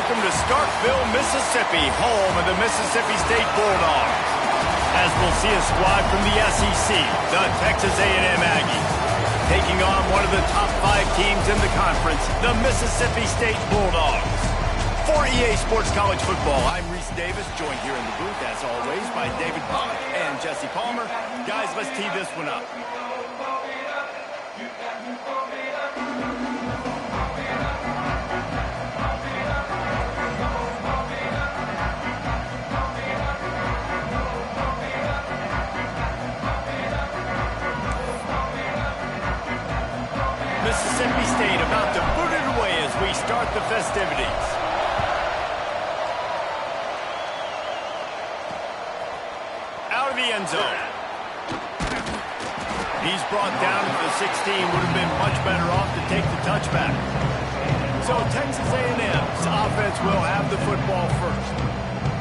welcome to Starkville, Mississippi, home of the Mississippi State Bulldogs. As we'll see a squad from the SEC, the Texas A&M Aggies, taking on one of the top 5 teams in the conference, the Mississippi State Bulldogs. For EA Sports College Football, I'm Reese Davis, joined here in the booth, as always, by David Pollock and Jesse Palmer. Guys, let's tee this one up. Mississippi State about to boot it away as we start the festivities. Out of the end zone. He's brought down to the 16. Would have been much better off to take the touchback. So Texas A&M's offense will have the football first.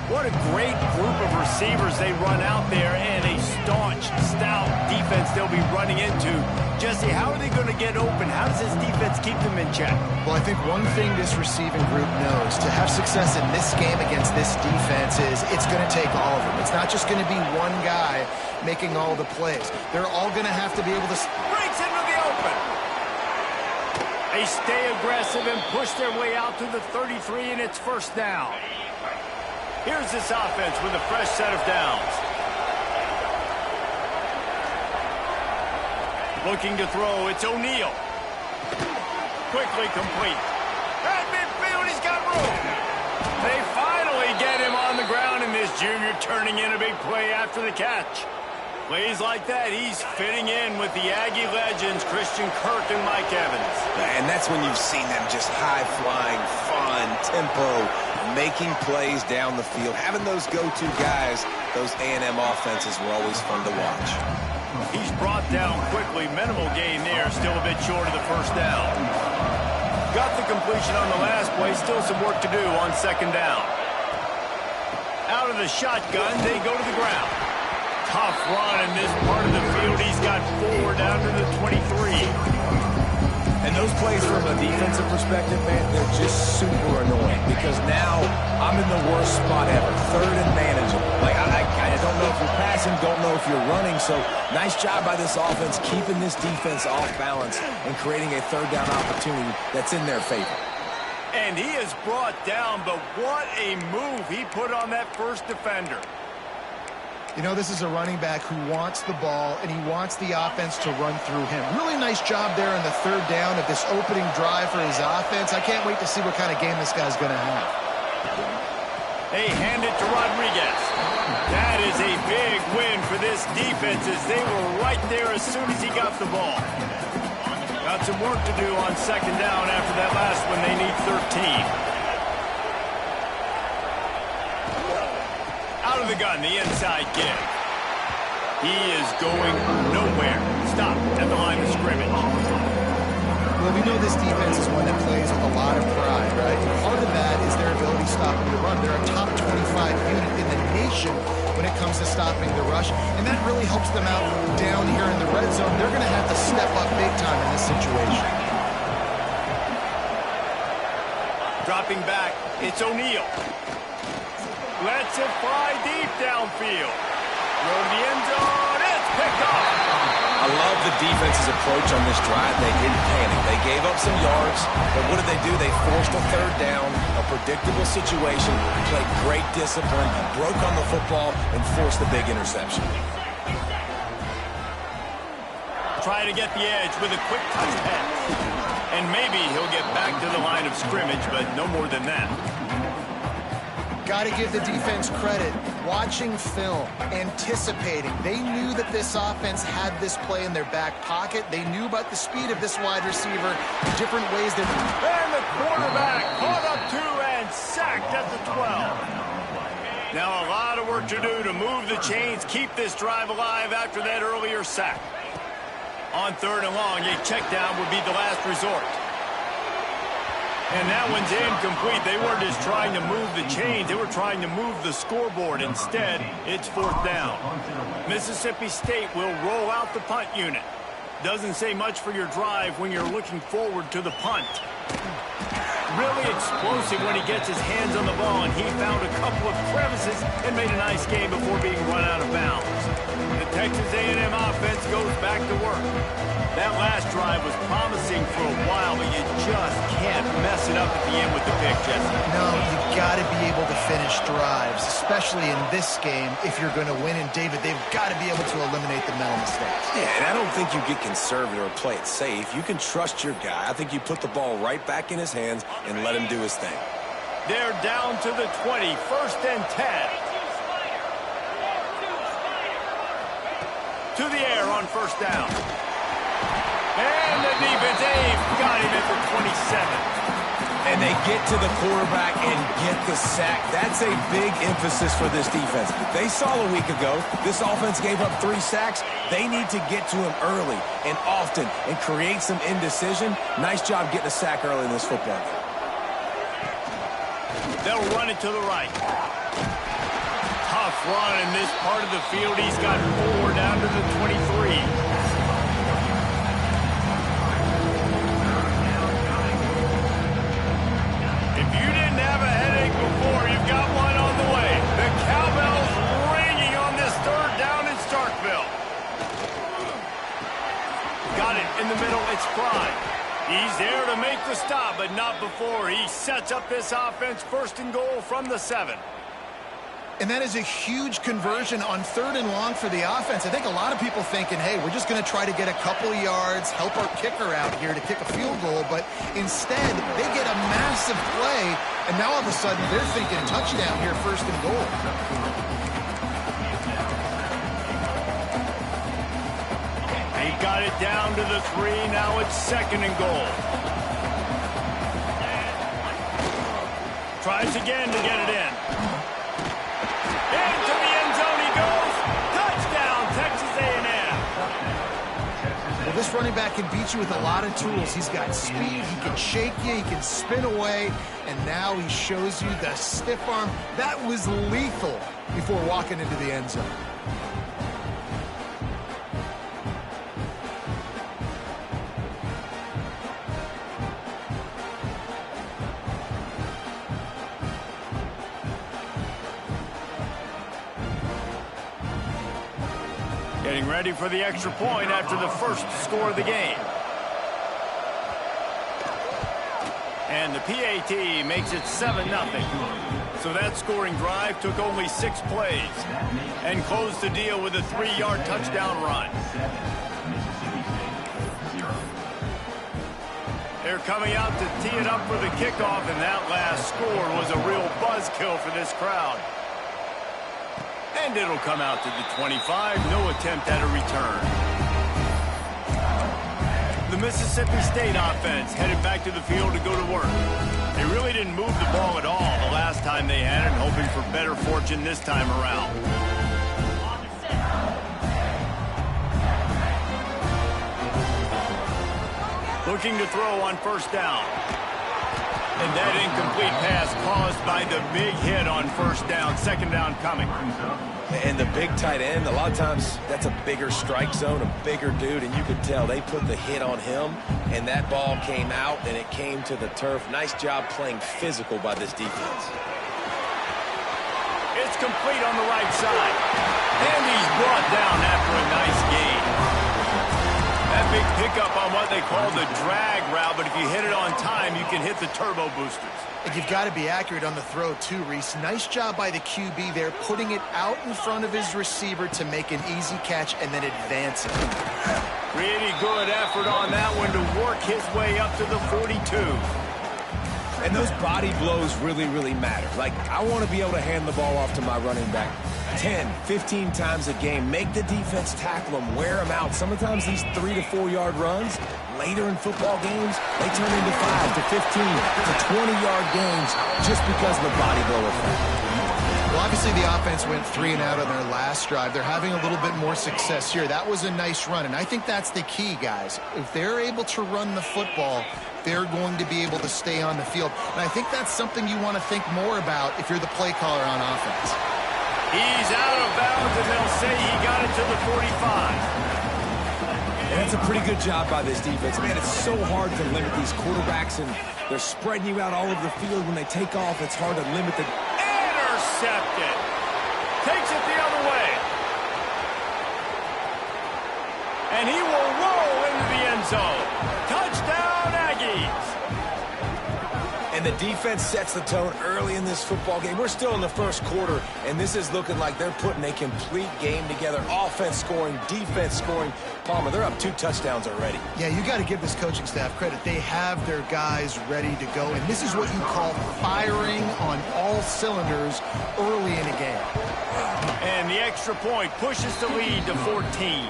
What a great group of receivers they run out there, and a staunch, stout defense they'll be running into. Jesse, how are they going to get open? How does this defense keep them in check? Well, I think one thing this receiving group knows, to have success in this game against this defense, is it's going to take all of them. It's not just going to be one guy making all the plays. They're all going to have to be able to... Breaks into the open. They stay aggressive and push their way out to the 33, and it's first down. Here's this offense with a fresh set of downs. Looking to throw, it's O'Neal. Quickly complete. At midfield, he's got room. They finally get him on the ground, and this junior turning in a big play after the catch. Plays like that, he's fitting in with the Aggie legends, Christian Kirk and Mike Evans. And that's when you've seen them just high-flying, fun, tempo, making plays down the field. Having those go-to guys, those A&M offenses were always fun to watch. He's brought down quickly. Minimal gain there, still a bit short of the first down. Got the completion on the last play, still some work to do on second down. Out of the shotgun, they go to the ground. Tough run in this part of the field. He's got 4 down to the 23. And those plays from a defensive perspective, man, they're just super annoying because now I'm in the worst spot ever. Third and manageable. Like, I don't know if you're passing, don't know if you're running. So nice job by this offense keeping this defense off balance and creating a third down opportunity that's in their favor. And he is brought down, but what a move he put on that first defender. You know, this is a running back who wants the ball, and he wants the offense to run through him. Really nice job there in the third down of this opening drive for his offense. I can't wait to see what kind of game this guy's going to have. They hand it to Rodriguez. That is a big win for this defense as they were right there as soon as he got the ball. Got some work to do on second down after that last one. They need 13. Out of the gun, the inside give. He is going nowhere. Stop at the line of scrimmage. Well, we know this defense is one that plays with a lot of pride, right? And part of that is their ability stopping the run. They're a top 25 unit in the nation when it comes to stopping the rush, and that really helps them out down here in the red zone. They're going to have to step up big time in this situation. Dropping back, it's O'Neal. Lets it fly deep downfield. Throw to the end zone. It's picked off. I love the defense's approach on this drive. They didn't panic. They gave up some yards, but what did they do? They forced a third down, a predictable situation, played great discipline, broke on the football, and forced the big interception. Try to get the edge with a quick touch pass. And maybe he'll get back to the line of scrimmage, but no more than that. Got to give the defense credit. Watching film, anticipating. They knew that this offense had this play in their back pocket. They knew about the speed of this wide receiver, different ways that... And the quarterback caught up to and sacked at the 12. Now a lot of work to do to move the chains, keep this drive alive after that earlier sack. On third and long, a check down would be the last resort. And that one's incomplete. They weren't just trying to move the chains. They were trying to move the scoreboard. Instead, it's fourth down. Mississippi State will roll out the punt unit. Doesn't say much for your drive when you're looking forward to the punt. Really explosive when he gets his hands on the ball, and he found a couple of crevices and made a nice game before being run out of bounds. The Texas A&M offense goes back to work. That last drive was promising for a while, but you just can't mess it up at the end with the pick, Jesse. No, you've got to be able to finish drives, especially in this game if you're going to win. And, David, they've got to be able to eliminate the mental mistakes. Yeah, and I don't think you get conservative or play it safe. You can trust your guy. I think you put the ball right back in his hands and let him do his thing. They're down to the 20, 1st and 10. To the air on 1st down. And the defense got him at the 27. And they get to the quarterback and get the sack. That's a big emphasis for this defense. They saw a week ago this offense gave up 3 sacks. They need to get to him early and often and create some indecision. Nice job getting a sack early in this football game. They'll run it to the right. Tough run in this part of the field. He's got 4 down to the 23. If you didn't have a headache before, you've got one on the way. The cowbell's ringing on this 3rd down in Starkville. Got it in the middle. It's Fry. He's there to make the stop, but not before. He sets up this offense 1st and goal from the 7. And that is a huge conversion on 3rd and long for the offense. I think a lot of people thinking, hey, we're just going to try to get a couple yards, help our kicker out here to kick a field goal. But instead, they get a massive play, and now all of a sudden they're thinking touchdown here, 1st and goal. He got it down to the 3. Now it's 2nd and goal. Tries again to get it in. Into the end zone he goes. Touchdown, Texas A&M. Well, this running back can beat you with a lot of tools. He's got speed, he can shake you, he can spin away, and now he shows you the stiff arm. That was lethal before walking into the end zone. Getting ready for the extra point after the first score of the game. And the PAT makes it 7-0. So that scoring drive took only 6 plays and closed the deal with a 3-yard touchdown run. They're coming out to tee it up for the kickoff, and that last score was a real buzzkill for this crowd. And it'll come out to the 25. No attempt at a return. The Mississippi State offense headed back to the field to go to work. They really didn't move the ball at all the last time they had it, hoping for better fortune this time around. Looking to throw on 1st down. And that incomplete pass caused by the big hit on 1st down. 2nd down coming. And the big tight end, a lot of times that's a bigger strike zone, a bigger dude, and you could tell they put the hit on him, and that ball came out, and it came to the turf. Nice job playing physical by this defense. It's complete on the right side. And he's brought down after a nice gain. That big pickup on what they call the drag route, but if you hit it on time, you can hit the turbo boosters. And you've got to be accurate on the throw, too, Reese. Nice job by the QB there, putting it out in front of his receiver to make an easy catch and then advance it. Pretty good effort on that one to work his way up to the 42. And those body blows really, really matter. Like, I want to be able to hand the ball off to my running back 10, 15 times a game. Make the defense tackle them, wear them out. Sometimes these 3 to 4 yard runs, later in football games, they turn into 5 to 15 to 20-yard games just because of the body blow effect. Well, obviously the offense went 3 and out on their last drive. They're having a little bit more success here. That was a nice run, and I think that's the key, guys. If they're able to run the football, they're going to be able to stay on the field. And I think that's something you want to think more about if you're the play caller on offense. He's out of bounds, and they'll say he got it to the 45. And that's a pretty good job by this defense. Man, it's so hard to limit these quarterbacks, and they're spreading you out all over the field. When they take off, it's hard to limit the... Intercepted. Takes it the other way. And he will roll into the end zone. Touchdown, Aggies. And the defense sets the tone early in this football game. We're still in the first quarter, and this is looking like they're putting a complete game together. Offense scoring, defense scoring. Palmer, they're up 2 touchdowns already. Yeah, you got to give this coaching staff credit. They have their guys ready to go, and this is what you call firing on all cylinders early in a game. And the extra point pushes the lead to 14.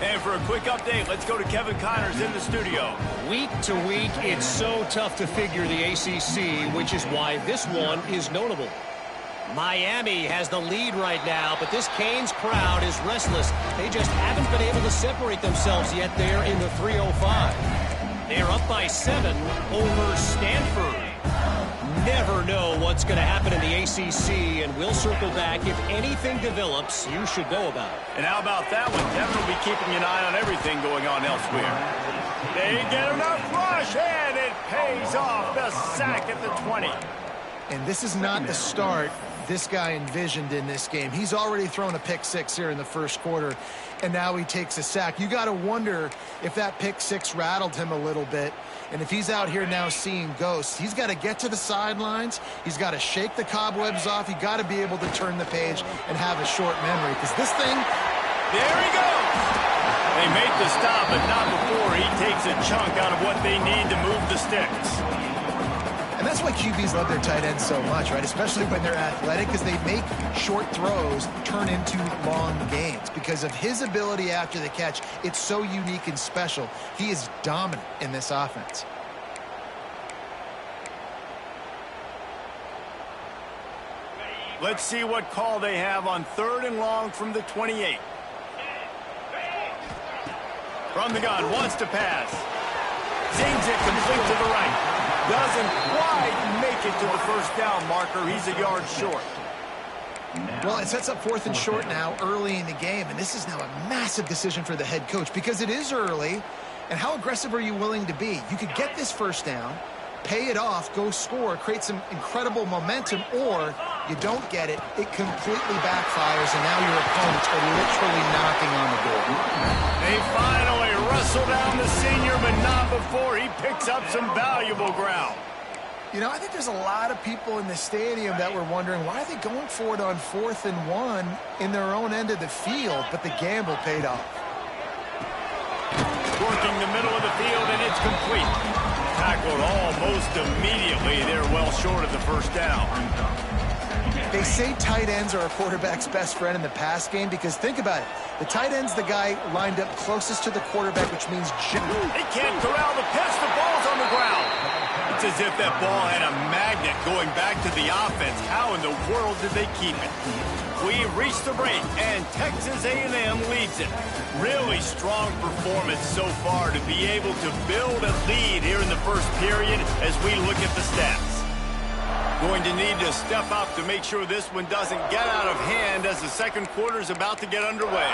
And for a quick update, let's go to Kevin Connors in the studio. Week to week, it's so tough to figure the ACC, which is why this one is notable. Miami has the lead right now, but this Canes crowd is restless. They just haven't been able to separate themselves yet there in the 305. They're up by 7 over Stanford. Never know what's going to happen in the ACC, and we'll circle back. If anything develops, you should know about it. And how about that one? Kevin will be keeping an eye on everything going on elsewhere. They get enough rush, and it pays off. The sack at the 20. And this is not the start this guy envisioned in this game. He's already thrown a pick 6 here in the first quarter, and now he takes a sack. You got to wonder if that pick 6 rattled him a little bit. And if he's out here now seeing ghosts, he's got to get to the sidelines. He's got to shake the cobwebs off. He's got to be able to turn the page and have a short memory. Because this thing... There he goes! They make the stop, but not before he takes a chunk out of what they need to move the sticks. And that's why QBs love their tight ends so much, right? Especially when they're athletic, because they make short throws turn into long gains. Because of his ability after the catch, it's so unique and special. He is dominant in this offense. Let's see what call they have on 3rd and long from the 28. From the gun, wants to pass. Zings it complete to the right. Doesn't quite make it to the first down marker. He's a yard short. Well, it sets up 4th and short now early in the game, and this is now a massive decision for the head coach because it is early, and how aggressive are you willing to be? You could get this first down, pay it off, go score, create some incredible momentum, or you don't get it, it completely backfires, and now your opponents are literally knocking on the door. They finally wrestle down the senior, but not before he picks up some valuable ground. You know, I think there's a lot of people in the stadium that were wondering, why are they going for it on 4th and 1 in their own end of the field? But the gamble paid off. Working the middle of the field, and it's complete. Tackled almost immediately. They're well short of the first down. They say tight ends are a quarterback's best friend in the pass game because think about it. The tight end's the guy lined up closest to the quarterback, which means... They can't corral the pitch. The ball's on the ground. It's as if that ball had a magnet going back to the offense. How in the world did they keep it? We've reached the break, and Texas A&M leads it. Really strong performance so far to be able to build a lead here in the first period as we look at the stats. Going to need to step up to make sure this one doesn't get out of hand as the second quarter is about to get underway.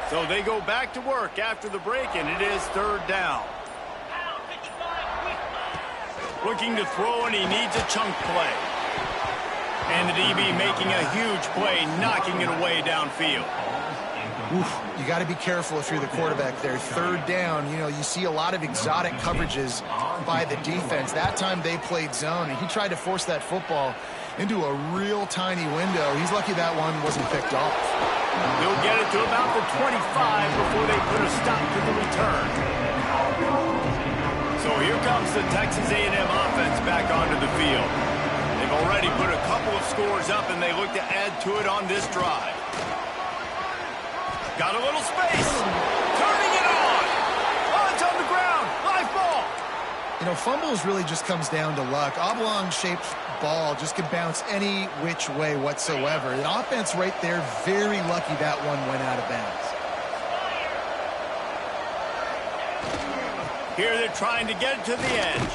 So they go back to work after the break, and it is 3rd down. Looking to throw, and he needs a chunk play. And the DB making a huge play, knocking it away downfield. Oof, you got to be careful if you're the quarterback there. 3rd down, you know, you see a lot of exotic coverages by the defense. That time they played zone, and he tried to force that football into a real tiny window. He's lucky that one wasn't picked off. They'll get it to about the 25 before they put a stop to the return. So here comes the Texas A&M offense back onto the field. They've already put a couple of scores up, and they look to add to it on this drive. Got a little space. Turning it on. Oh, it's on the ground. Live ball. You know, fumbles really just comes down to luck. Oblong-shaped ball just can bounce any which way whatsoever. The offense right there, very lucky that one went out of bounds. Here they're trying to get it to the edge.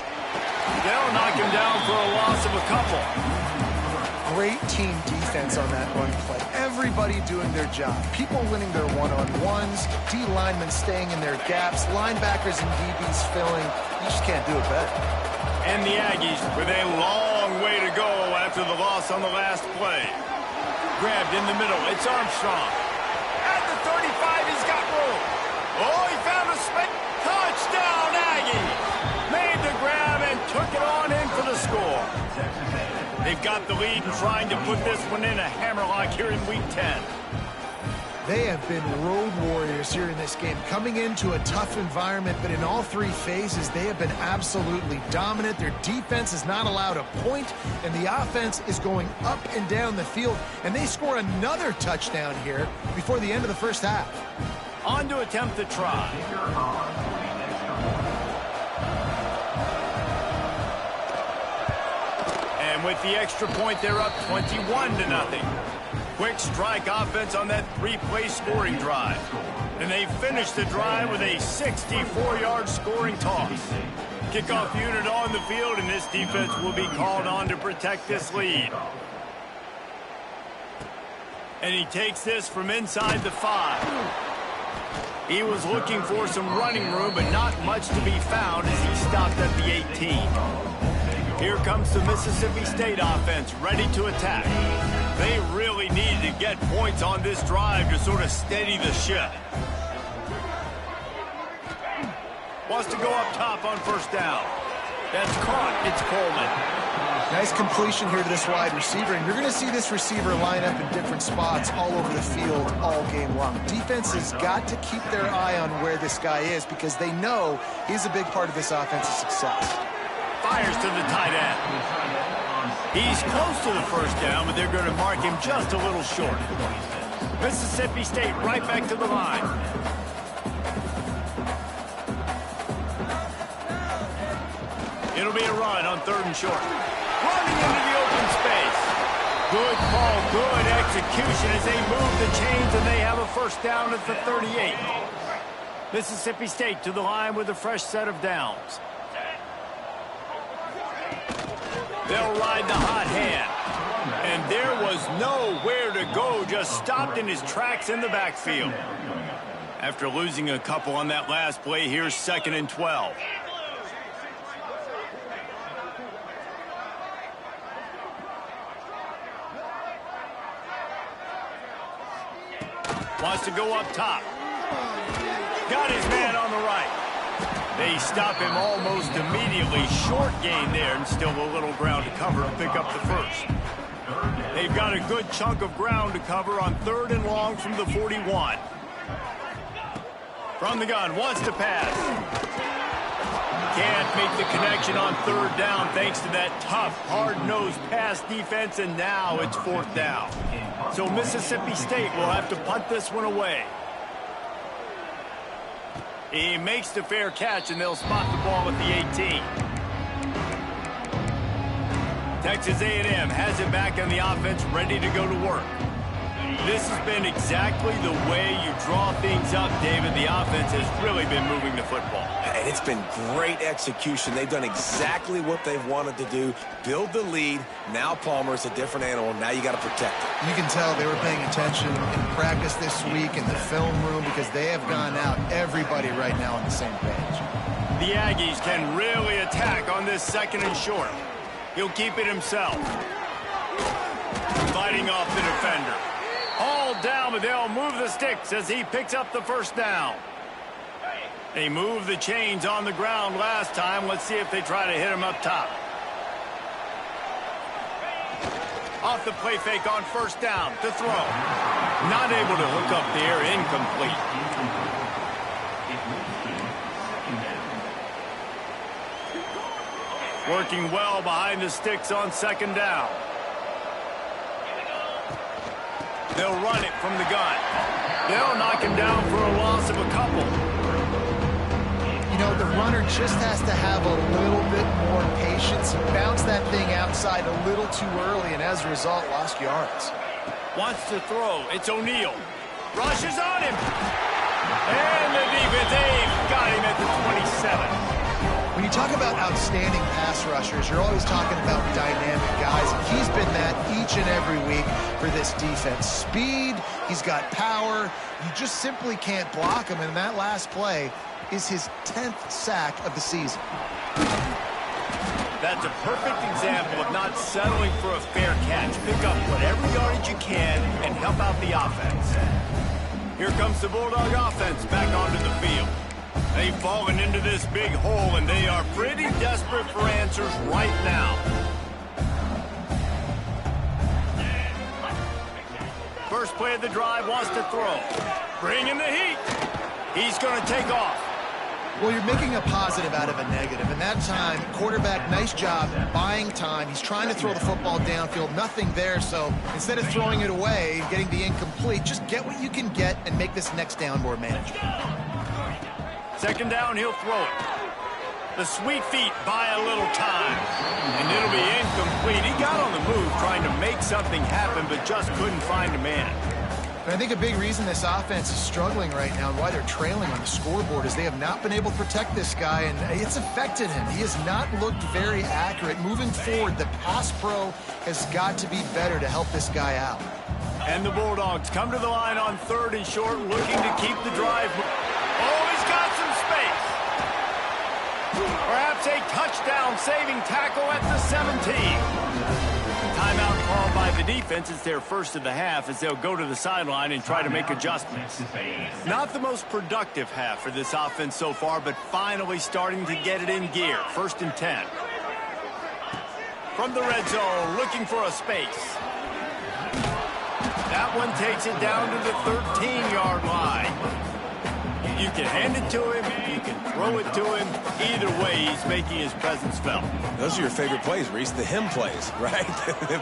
They'll knock him down for a loss of a couple. Great team defense on that run play. Everybody doing their job. People winning their one-on-ones, D linemen staying in their gaps, linebackers and DBs filling. You just can't do it better. And the Aggies with a long way to go after the loss on the last play. Grabbed in the middle. It's Armstrong. At the 35, he's got room. Oh, he found a space. Touchdown, Aggies. Made the grab and took it on in for the score. They've got the lead and trying to put this one in a hammerlock here in Week 10. They have been road warriors here in this game, coming into a tough environment, but in all three phases, they have been absolutely dominant. Their defense is not allowed a point, and the offense is going up and down the field, and they score another touchdown here before the end of the first half. On to attempt the try. And with the extra point, they're up 21-0. Quick strike offense on that three-play scoring drive. And they finish the drive with a 64-yard scoring toss. Kickoff unit on the field, and this defense will be called on to protect this lead. And he takes this from inside the 5. He was looking for some running room, but not much to be found as he stopped at the 18. Here comes the Mississippi State offense, ready to attack. They really needed to get points on this drive to sort of steady the ship. Wants to go up top on first down. That's caught. It's Coleman. Nice completion here to this wide receiver, and you're going to see this receiver line up in different spots all over the field all game long. Defense has got to keep their eye on where this guy is because they know he's a big part of this offense's success. Fires to the tight end. He's close to the first down, but they're going to mark him just a little short. Mississippi State right back to the line. It'll be a run on 3rd and short. Running into the open space. Good call, good execution as they move the chains, and they have a first down at the 38. Mississippi State to the line with a fresh set of downs. They'll ride the hot hand. And there was nowhere to go, just stopped in his tracks in the backfield. After losing a couple on that last play, here's 2nd and 12. Wants to go up top. Got his man on the right. They stop him almost immediately. Short gain there and still a little ground to cover to pick up the first. They've got a good chunk of ground to cover on 3rd and long from the 41. From the gun, wants to pass. Can't make the connection on 3rd down thanks to that tough, hard-nosed pass defense, and now it's 4th down. So Mississippi State will have to punt this one away. He makes the fair catch, and they'll spot the ball at the 18. Texas A&M has it back on the offense, ready to go to work. This has been exactly the way you draw things up, David. The offense has really been moving the football. And it's been great execution. They've done exactly what they've wanted to do. Build the lead. Now Palmer's a different animal. Now you got to protect it. You can tell they were paying attention in practice this week in the film room because they have gone out, everybody right now on the same page. The Aggies can really attack on this 2nd and short. He'll keep it himself. Fighting off the defender. All down, but they'll move the sticks as he picks up the first down. They moved the chains on the ground last time. Let's see if they try to hit him up top. Off the play fake on 1st down to throw. Not able to hook up there, incomplete. Working well behind the sticks on 2nd down. They'll run it from the gun. They'll knock him down for a loss of a couple. You know, the runner just has to have a little bit more patience. He bounced that thing outside a little too early, and as a result, lost yards. Wants to throw. It's O'Neal. Rushes on him. And the defense, they've got him at the 27. When you talk about outstanding pass rushers, you're always talking about dynamic guys. He's been that each and every week for this defense. Speed, he's got power. You just simply can't block him, and that last play is his 10th sack of the season. That's a perfect example of not settling for a fair catch. Pick up whatever yardage you can and help out the offense. Here comes the Bulldog offense back onto the field. They've fallen into this big hole, and they are pretty desperate for answers right now. First play of the drive, wants to throw. Bring in the heat. He's going to take off. Well, you're making a positive out of a negative. And that time, quarterback, nice job buying time. He's trying to throw the football downfield. Nothing there, so instead of throwing it away and getting the incomplete, just get what you can get and make this next down more manageable. Second down, he'll throw it. The sweet feet buy a little time, and it'll be incomplete. He got on the move trying to make something happen, but just couldn't find a man. And I think a big reason this offense is struggling right now and why they're trailing on the scoreboard is they have not been able to protect this guy, and it's affected him. He has not looked very accurate. Moving forward, the pass pro has got to be better to help this guy out. And the Bulldogs come to the line on 3rd and short, looking to keep the drive. Oh, he's got some space. Perhaps a touchdown-saving tackle at the 17. Timeout called by the defense. It's their first of the half as they'll go to the sideline and try to make adjustments. Not the most productive half for this offense so far, but finally starting to get it in gear. 1st and 10. From the red zone, looking for a space. That one takes it down to the 13-yard line. You can hand it to him, you can throw it to him. Either way, he's making his presence felt. Those are your favorite plays, Reese, the him plays, right?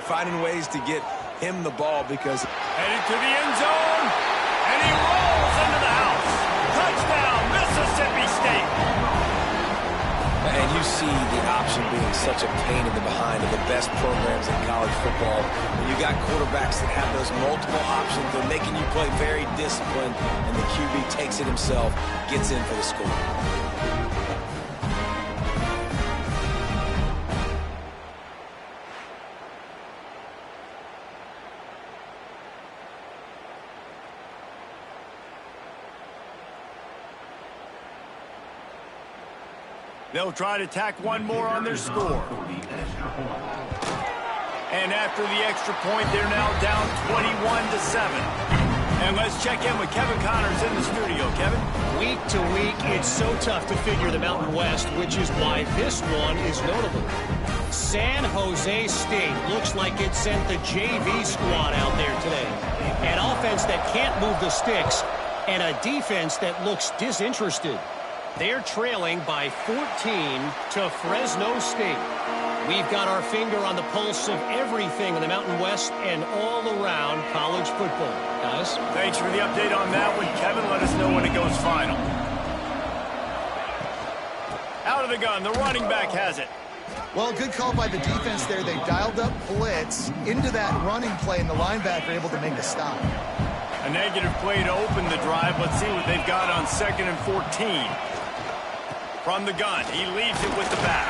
Finding ways to get him the ball because... Headed to the end zone, and he rolls into the house. Touchdown, Mississippi State. And you see the option being such a pain in the behind of the best programs in college football. When you got quarterbacks that have those multiple options, they're making you play very disciplined, and the QB takes it himself, gets in for the score. They'll try to tack one more on their score. And after the extra point, they're now down 21-7. And let's check in with Kevin Connors in the studio. Kevin? Week to week, it's so tough to figure the Mountain West, which is why this one is notable. San Jose State looks like it sent the JV squad out there today. An offense that can't move the sticks, and a defense that looks disinterested. They're trailing by 14 to Fresno State. We've got our finger on the pulse of everything in the Mountain West and all around college football. Guys? Thanks for the update on that one, Kevin. Let us know when it goes final. Out of the gun, the running back has it. Well, good call by the defense there. They dialed up blitz into that running play, and the linebacker able to make a stop. A negative play to open the drive. Let's see what they've got on 2nd and 14. From the gun, he leaves it with the back.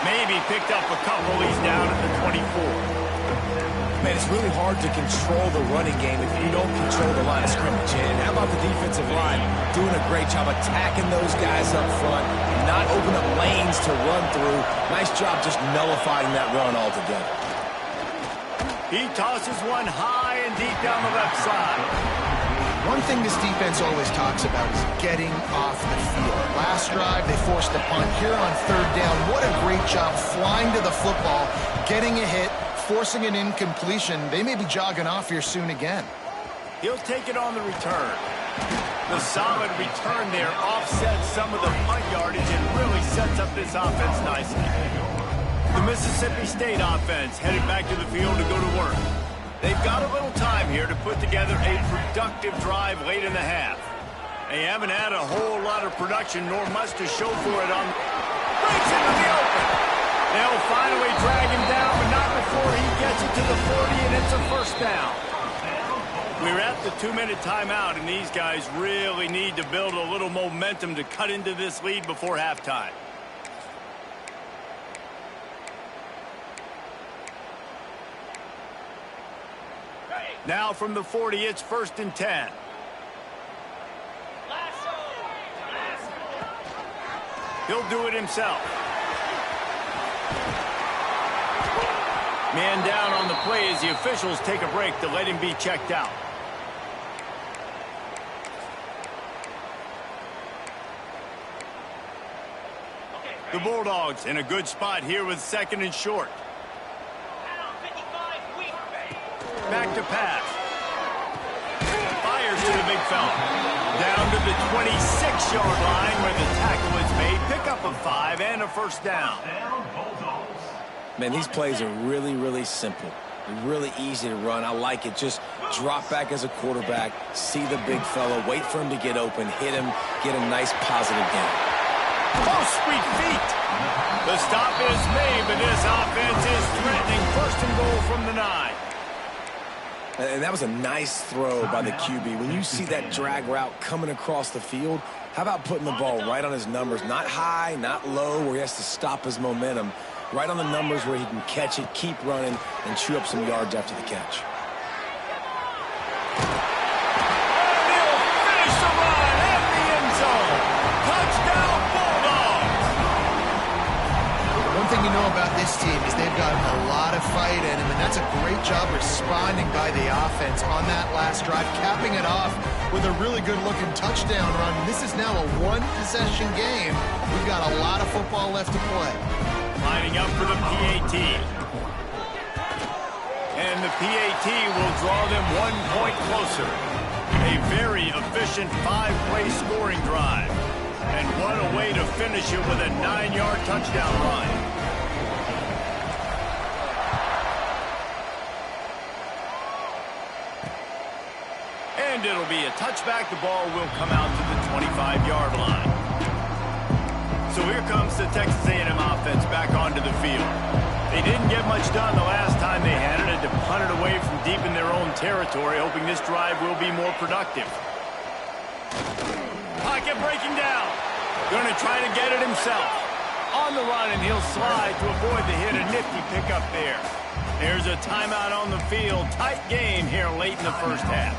Maybe picked up a couple. He's down at the 24. Man, it's really hard to control the running game if you don't control the line of scrimmage. And how about the defensive line doing a great job attacking those guys up front, not open up lanes to run through. Nice job just nullifying that run altogether. He tosses one high and deep down the left side. One thing this defense always talks about is getting off the field. Last drive, they forced a punt. Here on 3rd down, what a great job flying to the football, getting a hit, forcing an incompletion. They may be jogging off here soon again. He'll take it on the return. The solid return there offsets some of the punt yardage and really sets up this offense nicely. The Mississippi State offense headed back to the field to go to work. They've got a little time here to put together a productive drive late in the half. They haven't had a whole lot of production, nor much to show for it on... Breaks into the open. They'll finally drag him down, but not before he gets it to the 40, and it's a 1st down. We're at the 2-minute timeout, and these guys really need to build a little momentum to cut into this lead before halftime. Now from the 40, it's 1st and 10. He'll do it himself. Man down on the play as the officials take a break to let him be checked out. The Bulldogs in a good spot here with 2nd and short. Back to pass. Fires to the big fella. Down to the 26-yard line where the tackle is made. Pick up a 5 and a 1st down. Man, these plays are really, really simple. Really easy to run. I like it. Just drop back as a quarterback, see the big fella, wait for him to get open, hit him, get a nice positive gain. Oh, sweet feet. The stop is made, but this offense is threatening. 1st and goal from the 9. And that was a nice throw by the QB. When you see that drag route coming across the field, how about putting the ball right on his numbers? Not high, not low, where he has to stop his momentum. Right on the numbers where he can catch it, keep running, and chew up some yards after the catch. And he'll finish the run at the end zone. Touchdown, Bulldogs. One thing you know about this team is they've got a lot of fight in them, and that's a great job responding by the offense on that last drive, capping it off with a really good-looking touchdown run. This is now a one-possession game. We've got a lot of football left to play. Lining up for the PAT. And the PAT will draw them 1 point closer. A very efficient 5-play scoring drive. And what a way to finish it with a 9-yard touchdown run. And it'll be a touchback. The ball will come out to the 25-yard line. So here comes the Texas A&M offense back onto the field. They didn't get much done the last time they had it. Had to punt it away from deep in their own territory, hoping this drive will be more productive. Pocket breaking down. Going to try to get it himself. On the run, and he'll slide to avoid the hit. A nifty pickup there. There's a timeout on the field. Tight game here late in the 1st half.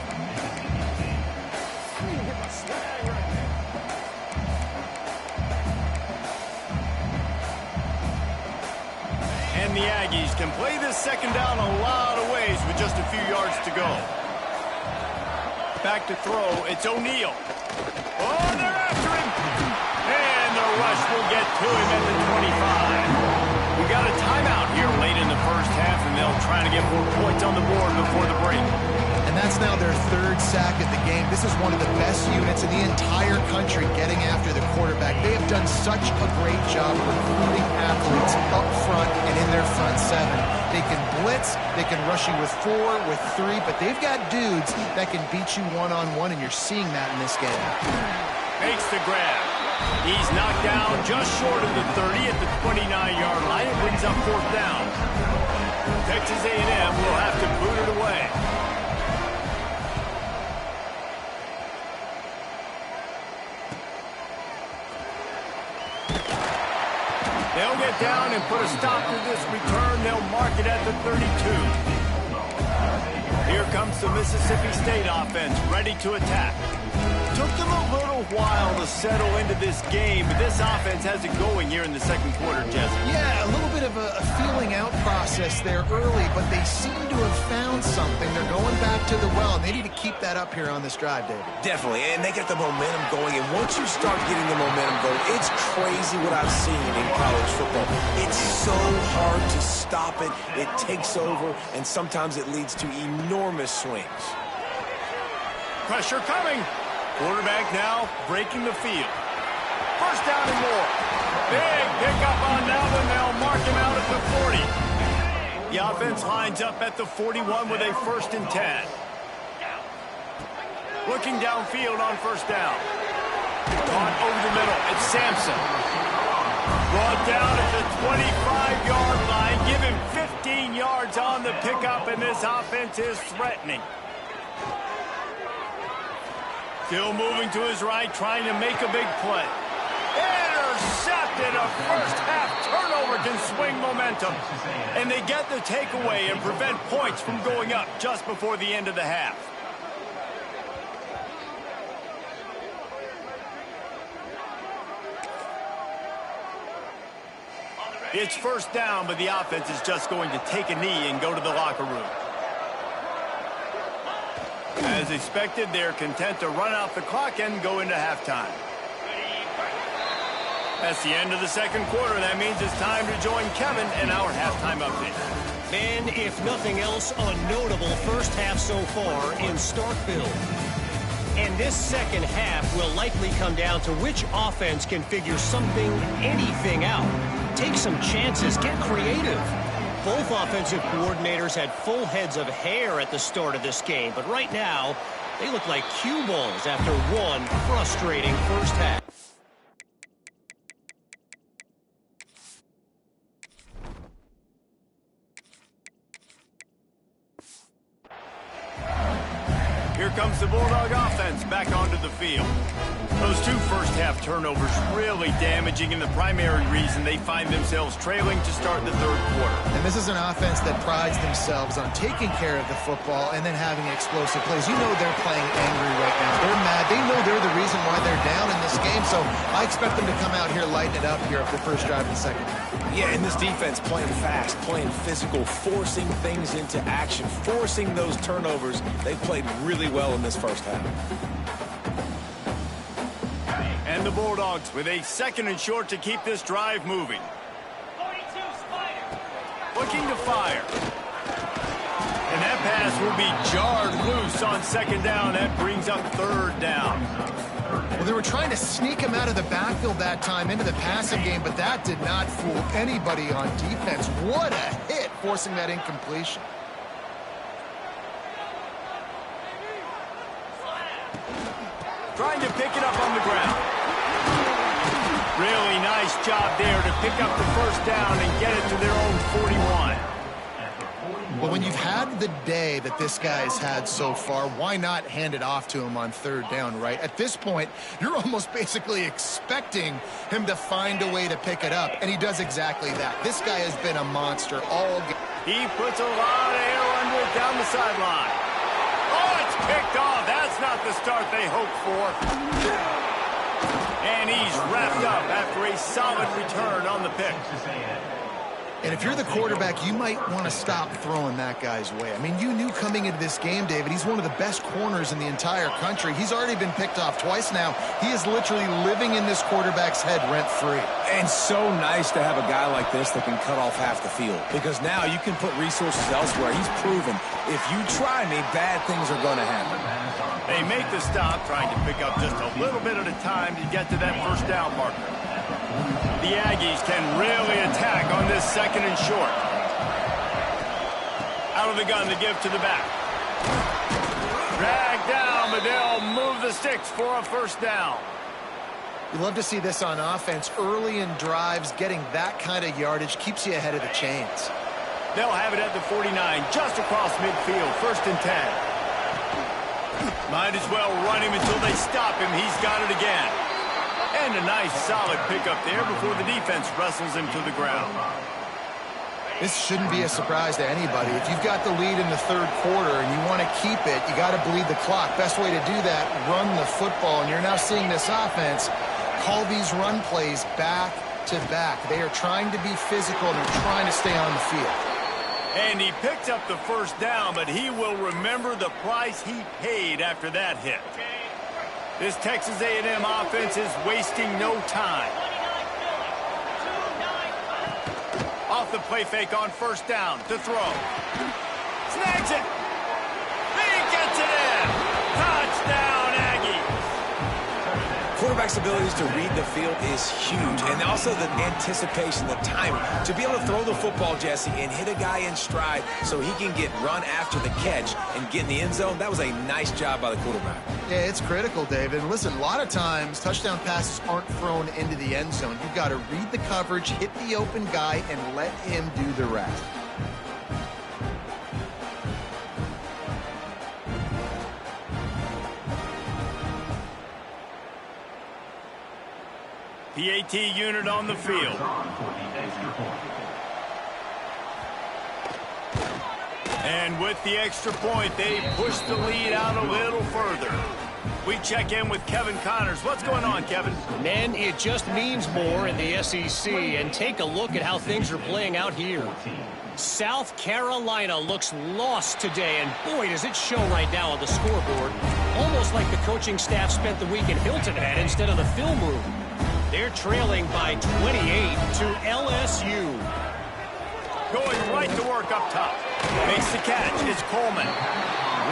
And the Aggies can play this 2nd down a lot of ways with just a few yards to go. Back to throw, it's O'Neal. Oh, they're after him! And the rush will get to him at the 25. We got a timeout here late in the 1st half, and they'll try to get more points on the board before the break. And that's now their 3rd sack of the game. This is one of the best units in the entire country getting after the quarterback. They have done such a great job recruiting athletes up front and in their front 7. They can blitz, they can rush you with 4, with 3, but they've got dudes that can beat you one-on-one, and you're seeing that in this game. Makes the grab. He's knocked down just short of the 30 at the 29-yard line. It brings up 4th down. Texas A&M will have to boot it away. They'll get down and put a stop to this return. They'll mark it at the 32. Here comes the Mississippi State offense, ready to attack. Took them a little while to settle into this game, but this offense has it going here in the 2nd quarter, Jesse. Yeah, a little bit of a feeling out process there early, but they seem to have found something. They're going back to the well, and they need to keep that up here on this drive, David. Definitely, and they get the momentum going, and once you start getting the momentum going, it's crazy what I've seen in college football. It's so hard to stop it. It takes over, and sometimes it leads to enormous swings. Pressure coming. Quarterback now breaking the field. 1st down and more. Big pickup on that one. They'll mark him out at the 40. The offense lines up at the 41 with a 1st and 10. Looking downfield on 1st down. Caught over the middle. It's Sampson. Brought down at the 25-yard line. Give him 15 yards on the pickup, and this offense is threatening. Still moving to his right, trying to make a big play. Intercepted! intercepted. A first-half turnover can swing momentum. And they get the takeaway and prevent points from going up just before the end of the half. It's first down, but the offense is just going to take a knee and go to the locker room. As expected, they're content to run out the clock and go into halftime. That's the end of the second quarter. That means it's time to join Kevin in our halftime update. Man, if nothing else, a notable first half so far in Starkville. And this second half will likely come down to which offense can figure something, anything out. Take some chances, get creative. Both offensive coordinators had full heads of hair at the start of this game, but right now, they look like cue balls after one frustrating first half. Here comes the Bulldog offense back onto the field. Those two first-half turnovers really damaging, and the primary reason they find themselves trailing to start the third quarter. And this is an offense that prides themselves on taking care of the football and then having explosive plays. You know they're playing angry right now. They're mad. They know they're the reason why they're down in this game, so I expect them to come out here, lighten it up here at the first drive of the second half. Yeah, and this defense playing fast, playing physical, forcing things into action, forcing those turnovers. They played really well in this first half. And the Bulldogs with a second and short to keep this drive moving. 42, Spider. Looking to fire. And that pass will be jarred loose on second down. That brings up third down. Well, they were trying to sneak him out of the backfield that time into the passing game, but that did not fool anybody on defense. What a hit, forcing that incompletion. Trying to pick it up on the ground. Really nice job there to pick up the first down and get it to their own 41. Well, when you've had the day that this guy's had so far, why not hand it off to him on third down, right? At this point, you're almost basically expecting him to find a way to pick it up, and he does exactly that. This guy has been a monster all game. He puts a lot of air under it down the sideline. Oh, it's picked off. That's not the start they hoped for. And he's wrapped up after a solid return on the pick. And if you're the quarterback, you might want to stop throwing that guy's way. I mean, you knew coming into this game, David, he's one of the best corners in the entire country. He's already been picked off twice now. He is literally living in this quarterback's head rent-free. And so nice to have a guy like this that can cut off half the field. Because now you can put resources elsewhere. He's proven, if you try me, bad things are going to happen. They make the stop, trying to pick up just a little bit at a time to get to that first down marker. The Aggies can really attack on this second and short. Out of the gun to give to the back. Dragged down, but they'll move the sticks for a first down. You love to see this on offense. Early in drives, getting that kind of yardage keeps you ahead of the chains. They'll have it at the 49, just across midfield, first and 10. Might as well run him until they stop him. He's got it again. And a nice solid pickup there before the defense wrestles him to the ground. This shouldn't be a surprise to anybody. If you've got the lead in the third quarter and you want to keep it, you got to bleed the clock. Best way to do that, run the football. And you're now seeing this offense call these run plays back to back. They are trying to be physical and they're trying to stay on the field. And he picked up the first down, but he will remember the price he paid after that hit. This Texas A&M offense is wasting no time. Off the play fake on first down to throw. Snags it. He gets it in. Touchdown, Aggies. Quarterback's abilities to read the field is huge. And also the anticipation, the timing. To be able to throw the football, Jesse, and hit a guy in stride so he can get run after the catch and get in the end zone, that was a nice job by the quarterback. Yeah, it's critical, David. Listen, a lot of times touchdown passes aren't thrown into the end zone. You've got to read the coverage, hit the open guy, and let him do the rest. PAT unit on the field. And with the extra point, they push the lead out a little further. We check in with Kevin Connors. What's going on, Kevin? Men, it just means more in the SEC, and take a look at how things are playing out here. South Carolina looks lost today, and boy, does it show right now on the scoreboard. Almost like the coaching staff spent the week in Hilton Head instead of the film room. They're trailing by 28 to LSU. Going right to work up top. Makes the catch. It's Coleman.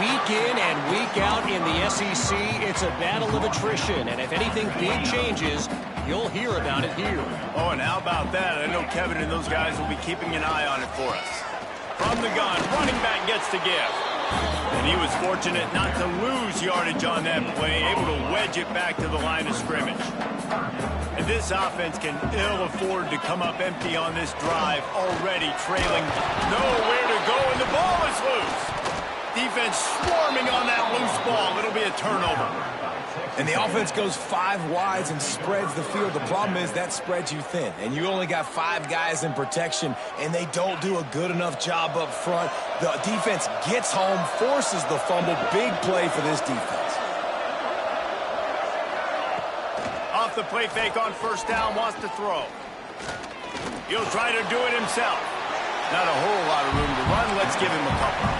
Week in and week out in the SEC, it's a battle of attrition, and if anything big changes, you'll hear about it here. Oh, and how about that? I know Kevin and those guys will be keeping an eye on it for us. From the gun, running back gets the give. And he was fortunate not to lose yardage on that play, able to wedge it back to the line of scrimmage. And this offense can ill afford to come up empty on this drive, already trailing. Nowhere to go, and the ball is loose. Defense swarming on that loose ball. It'll be a turnover. And the offense goes 5 wides and spreads the field. The problem is that spreads you thin, and you only got 5 guys in protection, and they don't do a good enough job up front. The defense gets home, forces the fumble. Big play for this defense. Off the play fake on first down, wants to throw. He'll try to do it himself. Not a whole lot of room to run. Let's give him a couple.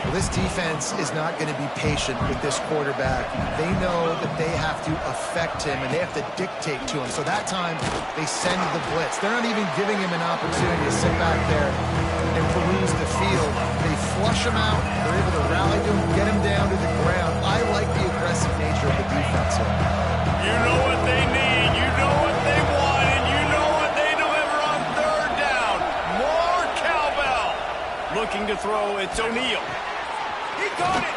Well, this defense is not going to be patient with this quarterback. They know that they have to affect him, and they have to dictate to him. So that time, they send the blitz. They're not even giving him an opportunity to sit back there and peruse the field. They flush him out. They're able to rally to him, get him down to the ground. I like the aggressive nature of the defense here. You know what they need. You know what they want, and you know what they deliver on third down. More cowbell. Looking to throw, it's O'Neal. He caught it,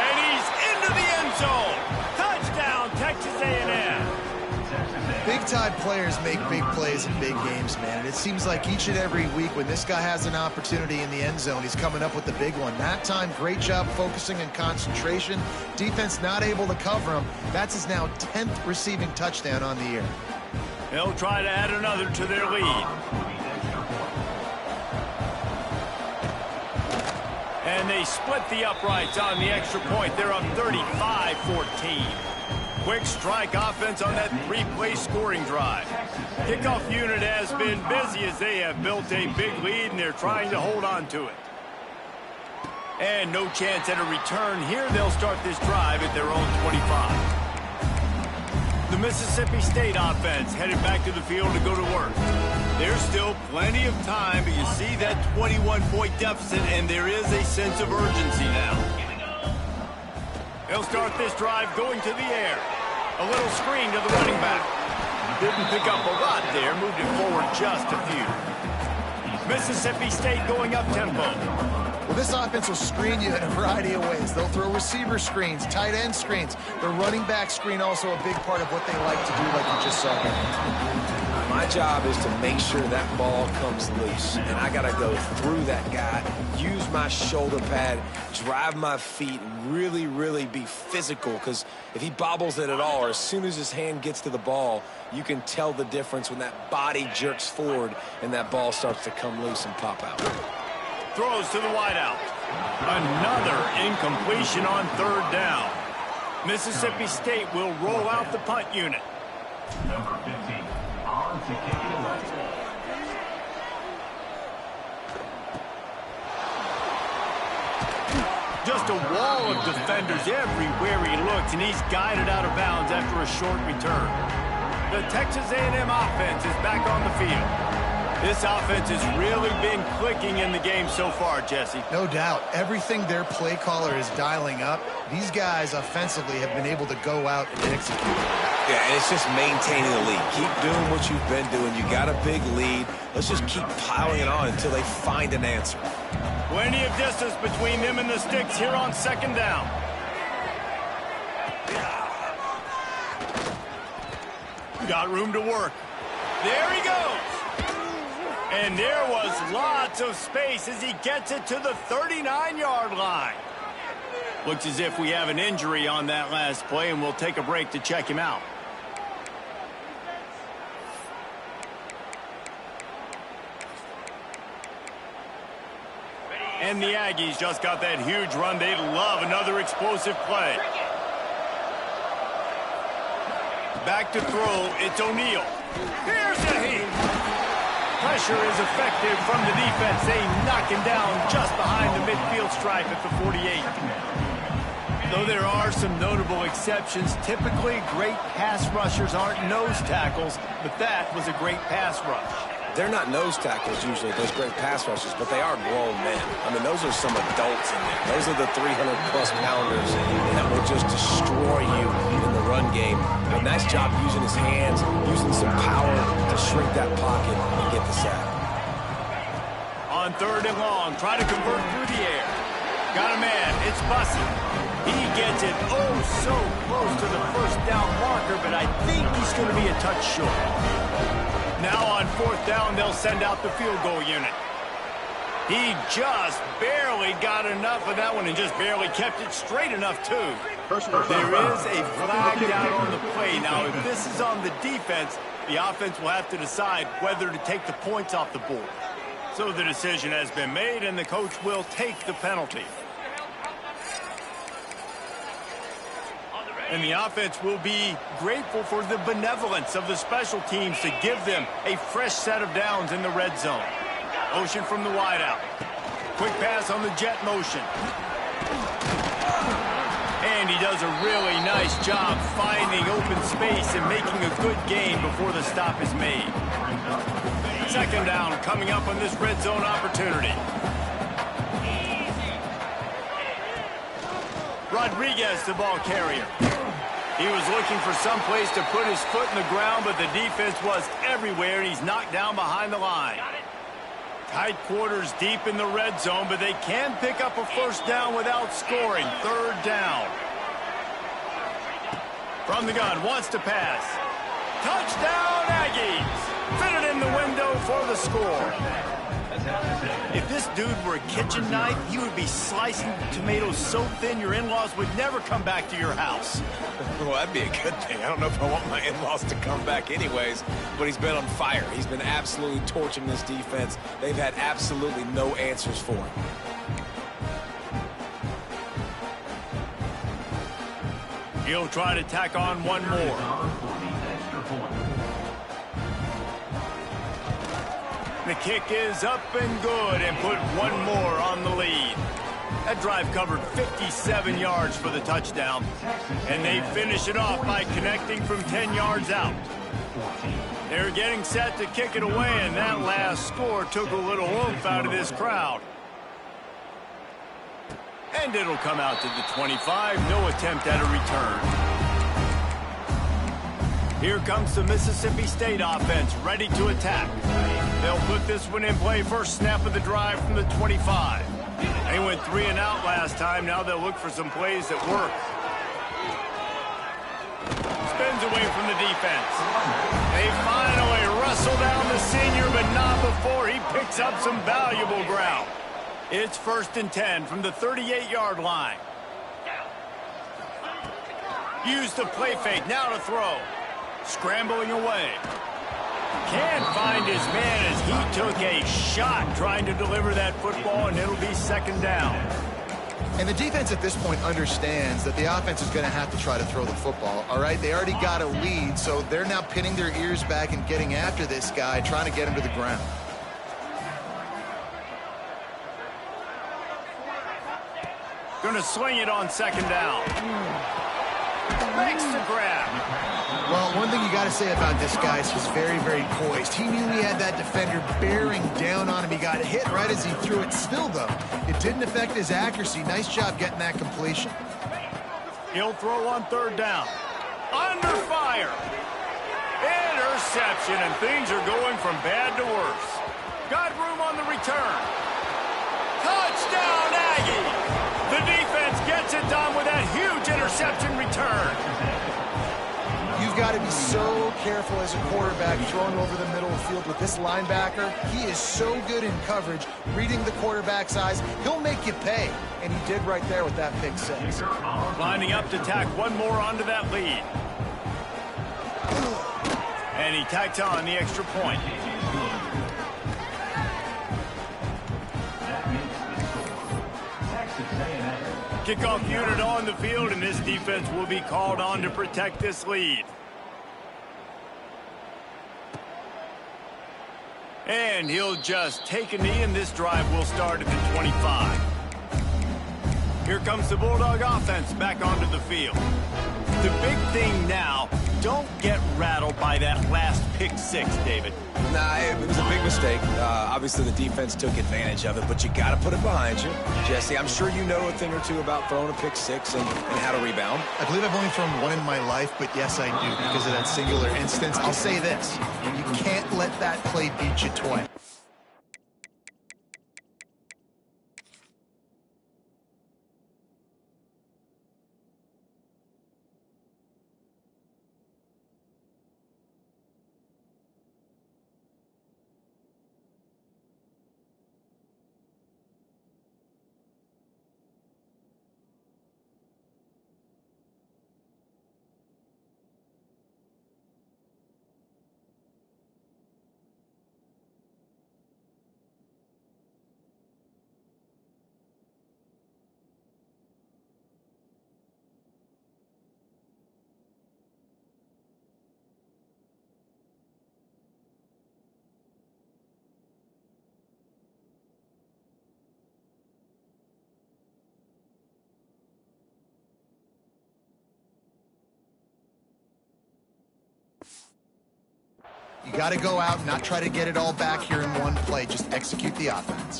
and he's into the end zone. Touchdown, Texas A&M. Big-time players make big plays in big games, man. And it seems like each and every week when this guy has an opportunity in the end zone, he's coming up with the big one. That time, great job focusing and concentration. Defense not able to cover him. That's his now 10th receiving touchdown on the year. They'll try to add another to their lead. And they split the uprights on the extra point. They're up 35-14. Quick strike offense on that 3-play scoring drive. Kickoff unit has been busy as they have built a big lead, and they're trying to hold on to it. And no chance at a return here. They'll start this drive at their own 25. The Mississippi State offense headed back to the field to go to work. There's still plenty of time, but you see that 21-point deficit, and there is a sense of urgency now. They'll start this drive going to the air. A little screen to the running back. Didn't pick up a lot there, moved it forward just a few. Mississippi State going up tempo. Well, this offense will screen you in a variety of ways. They'll throw receiver screens, tight end screens. The running back screen also a big part of what they like to do, like you just saw here. My job is to make sure that ball comes loose, and I got to go through that guy, use my shoulder pad, drive my feet, and really, really be physical, because if he bobbles it at all, or as soon as his hand gets to the ball, you can tell the difference when that body jerks forward and that ball starts to come loose and pop out. Throws to the wideout. Another incompletion on third down. Mississippi State will roll out the punt unit. Number 15, on to kick it away. Just a wall of defenders everywhere he looks, and he's guided out of bounds after a short return. The Texas A&M offense is back on the field. This offense has really been clicking in the game so far, Jesse. No doubt. Everything their play caller is dialing up, these guys offensively have been able to go out and execute. Yeah, and it's just maintaining the lead. Keep doing what you've been doing. You got a big lead. Let's just keep piling it on until they find an answer. Plenty of distance between them and the sticks here on second down. Got room to work. There he goes. And there was lots of space as he gets it to the 39-yard line. Looks as if we have an injury on that last play, and we'll take a break to check him out. And the Aggies just got that huge run. They'd love another explosive play. Back to throw, it's O'Neal. Here's the heat. Pressure is effective from the defense. They knock him down just behind the midfield stripe at the 48. Though there are some notable exceptions, typically great pass rushers aren't nose tackles, but that was a great pass rush. They're not nose tackles usually, those great pass rushers, but they are grown men. I mean, those are some adults in there. Those are the 300-plus pounders that will just destroy you in the run game. A nice job using his hands, using some power to shrink that pocket and get the sack. On 3rd and long, try to convert through the air. Got a man, it's Bussey. He gets it oh so close to the first down marker, but I think he's going to be a touch short. Now on 4th down, they'll send out the field goal unit. He just barely got enough of that one and just barely kept it straight enough, too. There is a flag down on the play. Now, if this is on the defense, the offense will have to decide whether to take the points off the board. So the decision has been made, and the coach will take the penalty. And the offense will be grateful for the benevolence of the special teams to give them a fresh set of downs in the red zone. Motion from the wideout. Quick pass on the jet motion. And he does a really nice job finding open space and making a good gain before the stop is made. 2nd down coming up on this red zone opportunity. Rodriguez, the ball carrier. He was looking for some place to put his foot in the ground, but the defense was everywhere, and he's knocked down behind the line. Tight quarters deep in the red zone, but they can pick up a 1st down without scoring. 3rd down. From the gun, wants to pass. Touchdown, Aggies! Fit it in the window for the score. If this dude were a kitchen knife, he would be slicing tomatoes so thin your in-laws would never come back to your house. Well, that'd be a good thing. I don't know if I want my in-laws to come back anyways, but he's been on fire. He's been absolutely torching this defense. They've had absolutely no answers for him. He'll try to tack on one more. The kick is up and good and put one more on the lead. That drive covered 57 yards for the touchdown, and they finish it off by connecting from 10 yards out. They're getting set to kick it away, and that last score took a little oomph out of this crowd. And it'll come out to the 25. No attempt at a return. Here comes the Mississippi State offense, ready to attack. They'll put this one in play. First snap of the drive from the 25. They went 3 and out last time. Now they'll look for some plays that work. Spins away from the defense. They finally wrestle down the senior, but not before he picks up some valuable ground. It's 1st and 10 from the 38-yard line. Use the play fake. Now to throw. Scrambling away. Can't find his man as he took a shot trying to deliver that football, and it'll be 2nd down. And the defense at this point understands that the offense is going to have to try to throw the football, all right? They already got a lead, so they're now pinning their ears back and getting after this guy, trying to get him to the ground. Going to sling it on 2nd down. Makes the grab. Well, one thing you got to say about this guy is he's very, very poised. He knew he had that defender bearing down on him. He got hit right as he threw it. Still, though, it didn't affect his accuracy. Nice job getting that completion. He'll throw on 3rd down. Under fire. Interception, and things are going from bad to worse. Got room on the return. Touchdown, Aggie! The defense gets it done with that huge interception return. You've got to be so careful as a quarterback throwing over the middle of the field with this linebacker. He is so good in coverage, reading the quarterback's eyes. He'll make you pay, and he did right there with that pick 6. Lining up to tack one more onto that lead. And he tacks on the extra point. Kickoff unit on the field, and this defense will be called on to protect this lead. And he'll just take a knee, and this drive will start at the 25. Here comes the Bulldog offense back onto the field. The big thing now, don't get rattled by that last pick six, David. Nah, it was a big mistake. Obviously, the defense took advantage of it, but you got to put it behind you. Jesse, I'm sure you know a thing or two about throwing a pick six and how to rebound. I believe I've only thrown one in my life, but yes, I do, because of that singular instance. I'll say this. You can't let that play beat you twice. You got to go out and not try to get it all back here in one play. Just execute the offense.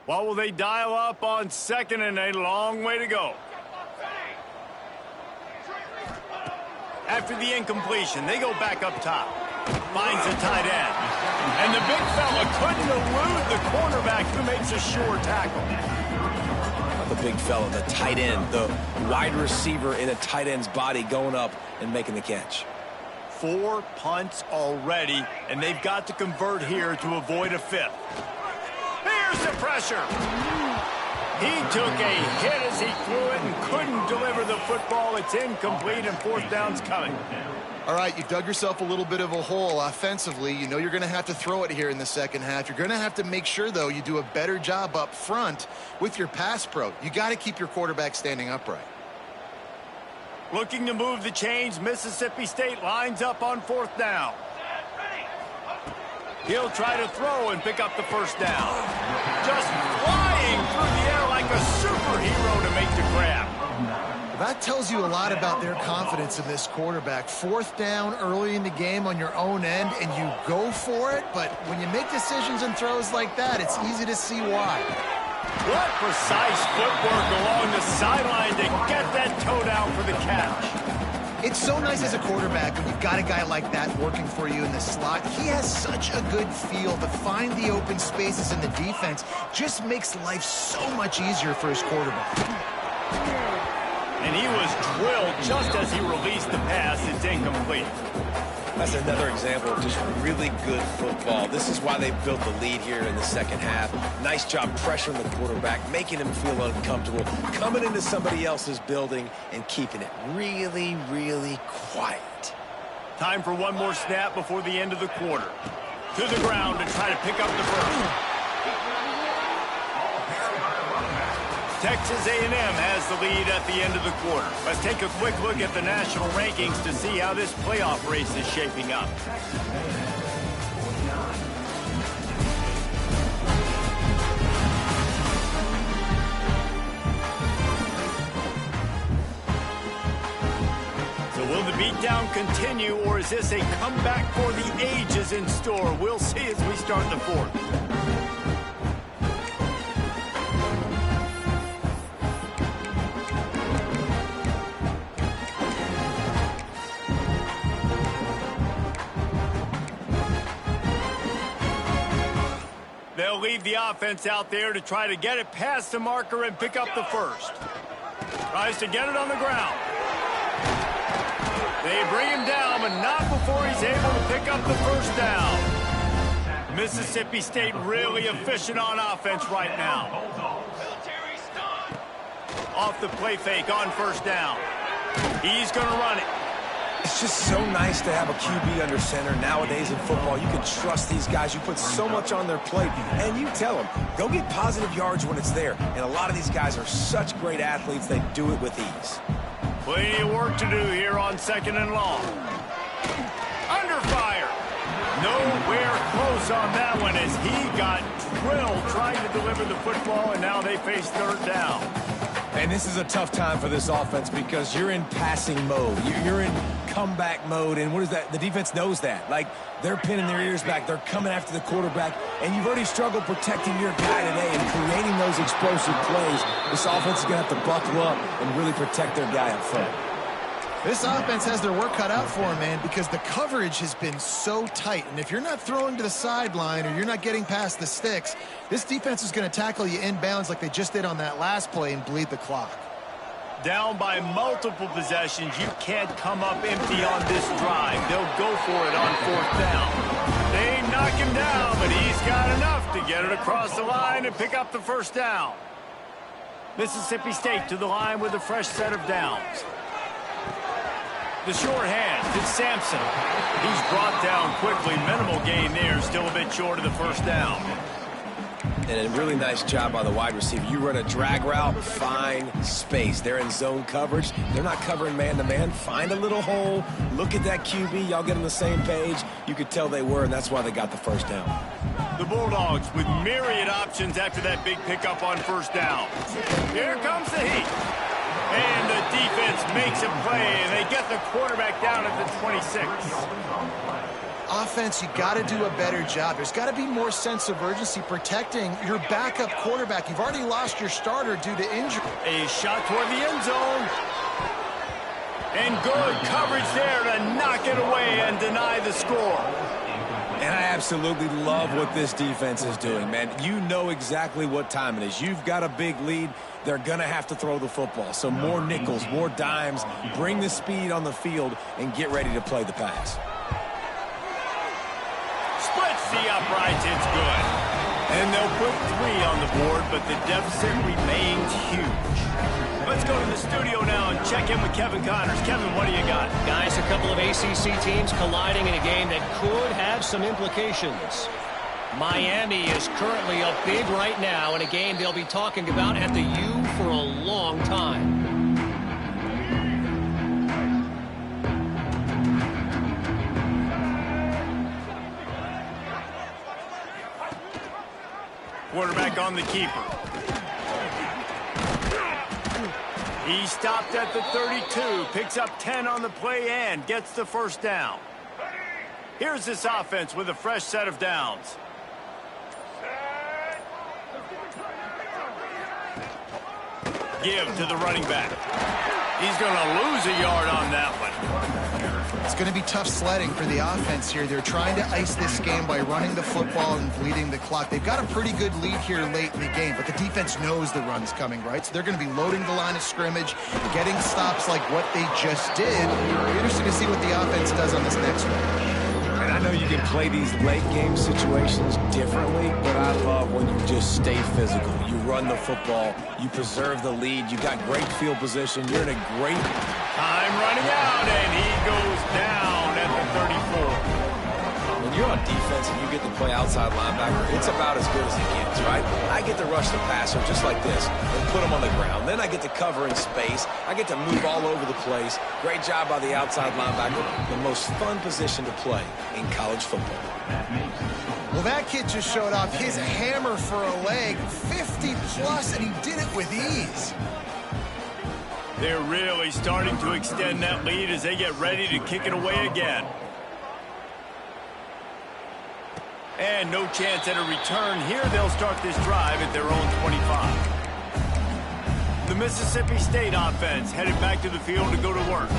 What will they dial up on second, and a long way to go? After the incompletion, they go back up top. Finds the tight end. And the big fella couldn't elude the cornerback who makes a sure tackle. The big fella, the tight end, the wide receiver in a tight end's body going up and making the catch. 4 punts already, and they've got to convert here to avoid a fifth. Here's the pressure. He took a hit as he threw it and couldn't deliver the football. It's incomplete, and fourth down's coming. All right, you dug yourself a little bit of a hole offensively. You know you're going to have to throw it here in the second half. You're going to have to make sure, though, you do a better job up front with your pass pro. You got to keep your quarterback standing upright. Looking to move the chains, Mississippi State lines up on fourth down. He'll try to throw and pick up the first down. Just flying through the air like a superhero to make the grab. That tells you a lot about their confidence in this quarterback. Fourth down early in the game on your own end, and you go for it. But when you make decisions and throws like that, it's easy to see why. What precise footwork along the sideline to get that toe down for the catch. It's so nice as a quarterback when you've got a guy like that working for you in the slot. He has such a good feel to find the open spaces in the defense. Just makes life so much easier for his quarterback. And he was drilled just as he released the pass. It's incomplete. That's another example of just really good football. This is why they built the lead here in the second half. Nice job pressuring the quarterback, making him feel uncomfortable, coming into somebody else's building and keeping it really, really quiet. Time for one more snap before the end of the quarter. To the ground to try to pick up the first. Texas A&M has the lead at the end of the quarter. Let's take a quick look at the national rankings to see how this playoff race is shaping up. So will the beatdown continue, or is this a comeback for the ages in store? We'll see as we start the fourth. They'll leave the offense out there to try to get it past the marker and pick up the first. Tries to get it on the ground. They bring him down, but not before he's able to pick up the first down. Mississippi State really efficient on offense right now. Off the play fake on first down. He's going to run it. It's just so nice to have a QB under center. Nowadays in football, you can trust these guys. You put so much on their plate, and you tell them, go get positive yards when it's there. And a lot of these guys are such great athletes, they do it with ease. Plenty of work to do here on 2nd and long. Under fire. Nowhere close on that one as he got drilled trying to deliver the football, and now they face 3rd down. And this is a tough time for this offense because you're in passing mode. You're in comeback mode, and what is that? The defense knows that. Like, they're pinning their ears back. They're coming after the quarterback, and you've already struggled protecting your guy today and creating those explosive plays. This offense is going to have to buckle up and really protect their guy up front. This offense has their work cut out for them, man, because the coverage has been so tight. And if you're not throwing to the sideline or you're not getting past the sticks, this defense is going to tackle you inbounds like they just did on that last play and bleed the clock. Down by multiple possessions, you can't come up empty on this drive. They'll go for it on 4th down. They knock him down, but he's got enough to get it across the line and pick up the first down. Mississippi State to the line with a fresh set of downs. The short hand, it's Sampson. He's brought down quickly. Minimal gain there, still a bit short of the first down. And a really nice job by the wide receiver. You run a drag route, find space. They're in zone coverage. They're not covering man-to-man. Find a little hole. Look at that QB. Y'all get on the same page. You could tell they were, and that's why they got the first down. The Bulldogs with myriad options after that big pickup on first down. Here comes the heat. And the defense makes a play, and they get the quarterback down at the 26. Offense, you got to do a better job. There's got to be more sense of urgency protecting your backup quarterback. You've already lost your starter due to injury. A shot toward the end zone. And good coverage there to knock it away and deny the score. And I absolutely love what this defense is doing, man. You know exactly what time it is. You've got a big lead. They're going to have to throw the football. So more nickels, more dimes, bring the speed on the field, and get ready to play the pass. Splits the uprights, it's good. And they'll put 3 on the board, but the deficit remains huge. Let's go to the studio now and check in with Kevin Connors. Kevin, what do you got? Guys, a couple of ACC teams colliding in a game that could have some implications. Miami is currently up big right now in a game they'll be talking about at the U for a long time. Quarterback on the keeper. He stopped at the 32, picks up 10 on the play and gets the first down. Here's this offense with a fresh set of downs. Give to the running back. He's going to lose a yard on that one. It's going to be tough sledding for the offense here. They're trying to ice this game by running the football and bleeding the clock. They've got a pretty good lead here late in the game, but the defense knows the run's coming, right? So they're going to be loading the line of scrimmage, getting stops like what they just did. It'll be interesting to see what the offense does on this next one. And I know you can play these late game situations differently, but I love when you just stay physical. You run the football, you preserve the lead, you got great field position, you're in a great... Time running out, and he goes down at the 34. When you're on defense and you get to play outside linebacker, it's about as good as it gets, right? I get to rush the passer just like this and put him on the ground. Then I get to cover in space. I get to move all over the place. Great job by the outside linebacker. The most fun position to play in college football. Well, that kid just showed off his hammer for a leg, 50-plus, and he did it with ease. They're really starting to extend that lead as they get ready to kick it away again. And no chance at a return here. They'll start this drive at their own 25. The Mississippi State offense headed back to the field to go to work.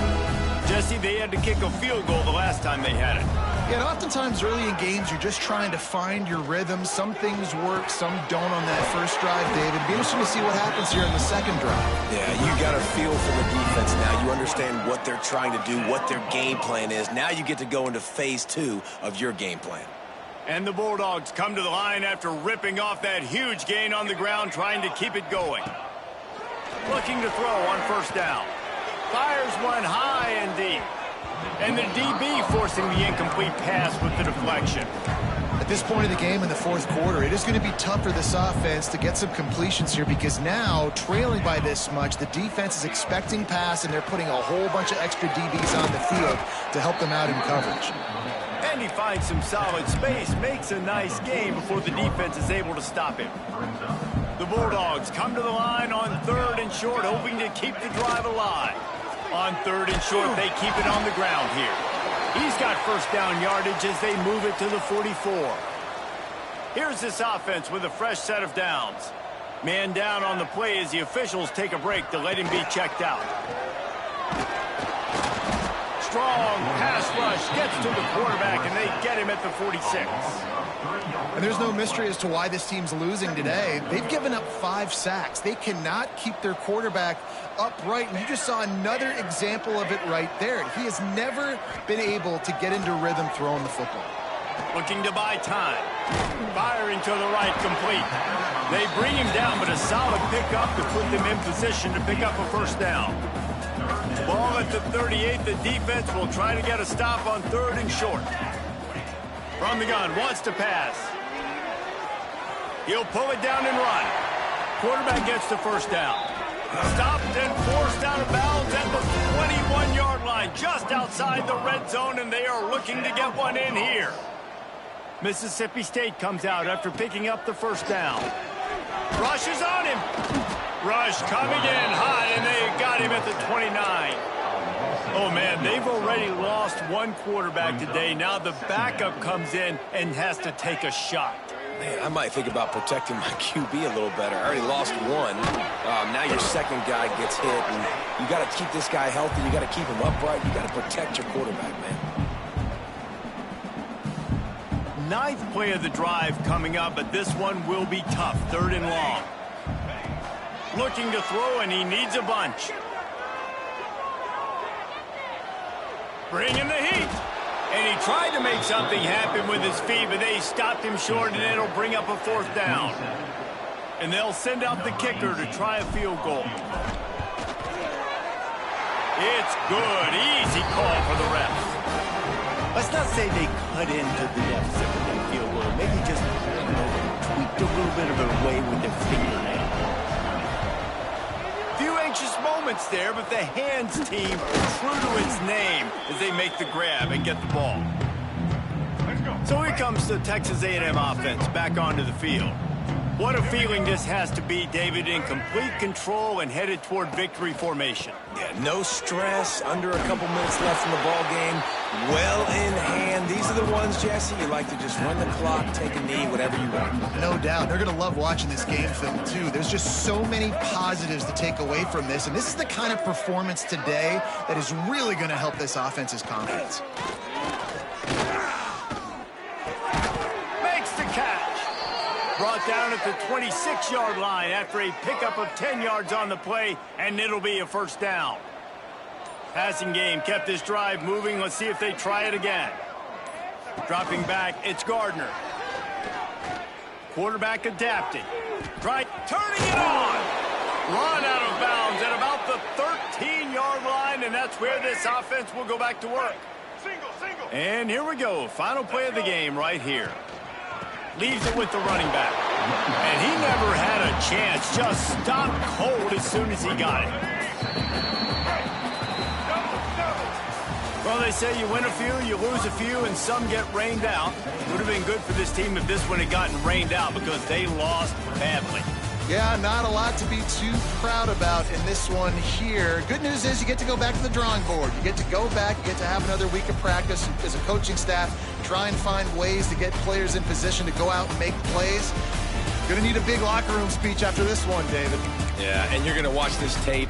Jesse, they had to kick a field goal the last time they had it. Yeah, and oftentimes early in games, you're just trying to find your rhythm. Some things work, some don't on that first drive, David. It'd be interesting to see what happens here in the second drive. Yeah, you got a feel for the defense now. You understand what they're trying to do, what their game plan is. Now you get to go into phase 2 of your game plan. And the Bulldogs come to the line after ripping off that huge gain on the ground, trying to keep it going. Looking to throw on first down. Fires one high and deep. And the DB forcing the incomplete pass with the deflection. At this point of the game in the fourth quarter, it is going to be tough for this offense to get some completions here because now, trailing by this much, the defense is expecting pass, and they're putting a whole bunch of extra DBs on the field to help them out in coverage. And he finds some solid space, makes a nice game before the defense is able to stop him. The Bulldogs come to the line on third and short, hoping to keep the drive alive. On third and short, they keep it on the ground here. He's got first down yardage as they move it to the 44. Here's this offense with a fresh set of downs. Man down on the play as the officials take a break to let him be checked out. Strong pass rush gets to the quarterback, and they get him at the 46. And there's no mystery as to why this team's losing today. They've given up 5 sacks. They cannot keep their quarterback upright, and you just saw another example of it right there. He has never been able to get into rhythm throwing the football. Looking to buy time. Firing to the right, complete. They bring him down, but a solid pickup to put them in position to pick up a first down. Ball at the 38. The defense will try to get a stop on third and short. From the gun, wants to pass. He'll pull it down and run. Quarterback gets the first down. Stopped and forced out of bounds at the 21-yard line, just outside the red zone, and they are looking to get one in here. Mississippi State comes out after picking up the first down. Rush is on him. Rush coming in hot, and they got him at the 29. Oh, man, they've already lost one quarterback today. Now the backup comes in and has to take a shot. Man, I might think about protecting my QB a little better. I already lost one. Now your second guy gets hit, and you got to keep this guy healthy. You got to keep him upright. You got to protect your quarterback, man. Ninth play of the drive coming up, but this one will be tough. Third and long. Looking to throw, and he needs a bunch. Bringing the heat. And he tried to make something happen with his feet, but they stopped him short, and it'll bring up a fourth down. And they'll send out the kicker to try a field goal. It's good. Easy call for the refs. Let's not say they cut into the deficit with that field goal. Maybe just tweaked a little bit of it away with their fingernail. Few anxious moments there, but the hands team true to its name as they make the grab and get the ball. So here comes the Texas A&M offense back onto the field. What a feeling this has to be, David, in complete control and headed toward victory formation. Yeah, no stress, under a couple minutes left in the ball game, well in hand. These are the ones, Jesse, you like to just run the clock, take a knee, whatever you want. No doubt. They're going to love watching this game film, too. There's just so many positives to take away from this, and this is the kind of performance today that is really going to help this offense's confidence. Makes the catch. Brought down at the 26-yard line after a pickup of 10 yards on the play, and it'll be a first down. Passing game kept this drive moving. Let's see if they try it again. Dropping back, it's Gardner. Quarterback adapting. Turning it on. Run out of bounds at about the 13-yard line, and that's where this offense will go back to work. And here we go. Final play of the game right here. Leaves it with the running back. And he never had a chance. Just stopped cold as soon as he got it. Well, they say you win a few, you lose a few, and some get rained out. Would have been good for this team if this one had gotten rained out because they lost badly. Yeah, not a lot to be too proud about in this one here. Good news is you get to go back to the drawing board. You get to go back, you get to have another week of practice as a coaching staff, try and find ways to get players in position to go out and make plays. Gonna need a big locker room speech after this one, David. Yeah, and you're going to watch this tape